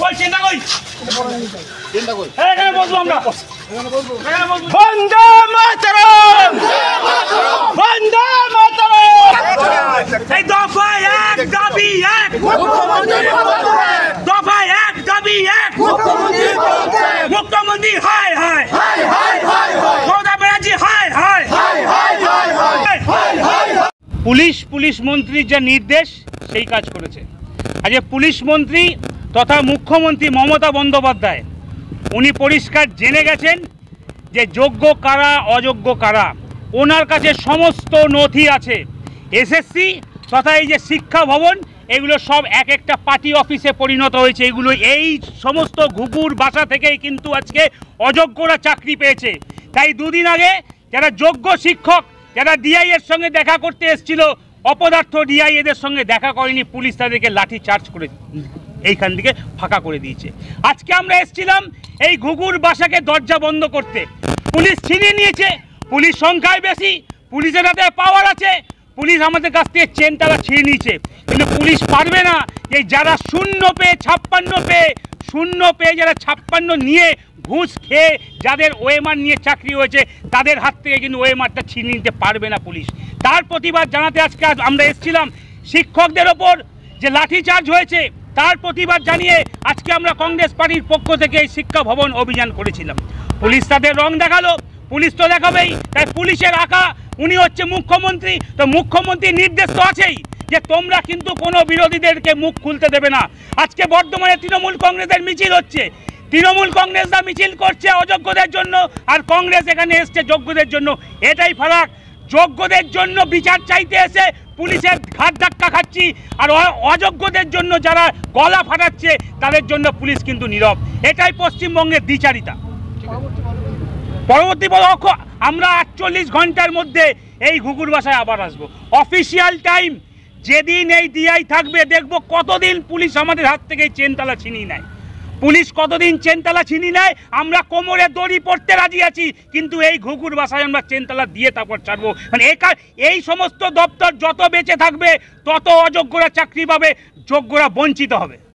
কই চিন্তা কই এখানে বসবো আমরা বন্দে মাতরম বন্দে মাতরম। এই দফা এক দাবি এক দফা এক দাবি এক মুখ্যমন্ত্রী হায় হায় মমতা ব্যানার্জি হায় হায়। পুলিশ মন্ত্রীর যা নির্দেশ সেই কাজ করেছে। আজ পুলিশ মন্ত্রী তথা মুখ্যমন্ত্রী মমতা বন্দ্যোপাধ্যায় উনি পরিষ্কার জেনে গেছেন যে যোগ্য কারা অযোগ্য কারা। ওনার কাছে সমস্ত নথি আছে। এসএসসি তথা এই যে শিক্ষা ভবন এগুলো সব এক একটা পার্টি অফিসে পরিণত হয়েছে। এগুলো এই সমস্ত ঘুঘুর বাসা থেকেই কিন্তু আজকে অযোগ্যরা চাকরি পেয়েছে। তাই দুদিন আগে যারা যোগ্য শিক্ষক যারা ডিআই এর সঙ্গে দেখা করতে এসেছিল, অপদার্থ ডিআই এদের সঙ্গে দেখা করেনি, পুলিশ তাদেরকে লাঠি চার্জ করে এইখান থেকে ফাঁকা করে দিয়েছে। আজকে আমরা এসেছিলাম এই ঘুঘুর বাসাকে দরজা বন্ধ করতে, পুলিশ ছিনিয়ে নিয়েছে। পুলিশ সংখ্যায় বেশি, পুলিশের হাতে পাওয়ার আছে, পুলিশ আমাদের কাছ থেকে চেনটালা ছিঁড়ে নিয়েছে। কিন্তু পুলিশ পারবে না যে যারা শূন্য পেয়ে যারা 56 নিয়ে ঘুষ খেয়ে যাদের ওএমআর নিয়ে চাকরি হয়েছে তাদের হাত থেকে কিন্তু ওএমআরটা ছিনিয়ে নিতে পারবে না পুলিশ। তার প্রতিবাদ জানাতে আজকে আমরা এসেছিলাম। শিক্ষকদের ওপর যে লাঠিচার্জ হয়েছে তার প্রতিবাদ জানিয়ে আজকে আমরা কংগ্রেস পার্টির পক্ষ থেকে এই শিক্ষা ভবন অভিযান করেছিলাম। পুলিশ তাদের রং দেখালো, পুলিশ তো দেখাবেই। তাই পুলিশের আঁকা উনি হচ্ছে মুখ্যমন্ত্রী, তো মুখ্যমন্ত্রীর নির্দেশ তো আছেই যে তোমরা কিন্তু কোনো বিরোধীদেরকে মুখ খুলতে দেবে না। আজকে বর্ধমানে তৃণমূল কংগ্রেসের মিছিল হচ্ছে, তৃণমূল কংগ্রেসরা মিছিল করছে অযোগ্যদের জন্য, আর কংগ্রেস এখানে এসছে যোগ্যদের জন্য। এটাই ফারাক। যোগ্যদের জন্য বিচার চাইতে এসে পুলিশের ঘাট ধাক্কা খাচ্ছি, আর অযোগ্যদের জন্য যারা গলা ফাটাচ্ছে তাদের জন্য পুলিশ কিন্তু নীরব। এটাই পশ্চিমবঙ্গের দ্বিচারিতা। পরবর্তী আমরা 48 ঘন্টার মধ্যে এই ঘুঘুর বাসায় আবার আসবো। অফিসিয়াল টাইম যেদিন এই ডিআই থাকবে দেখবো কতদিন পুলিশ আমাদের হাত থেকে চেনতালা ছিনিয়ে নেয়। পুলিশ কতদিন চেনতালা ছিনিয়ে নেয় আমরা কোমরে দড়ি পড়তে রাজি আছি, কিন্তু এই ঘুঘুর বাসায় আমরা চেনতালা দিয়ে তারপর ছাড়বো। মানে এই সমস্ত দপ্তর যত বেঁচে থাকবে তত অযোগ্যরা চাকরি পাবে, যোগ্যরা বঞ্চিত হবে।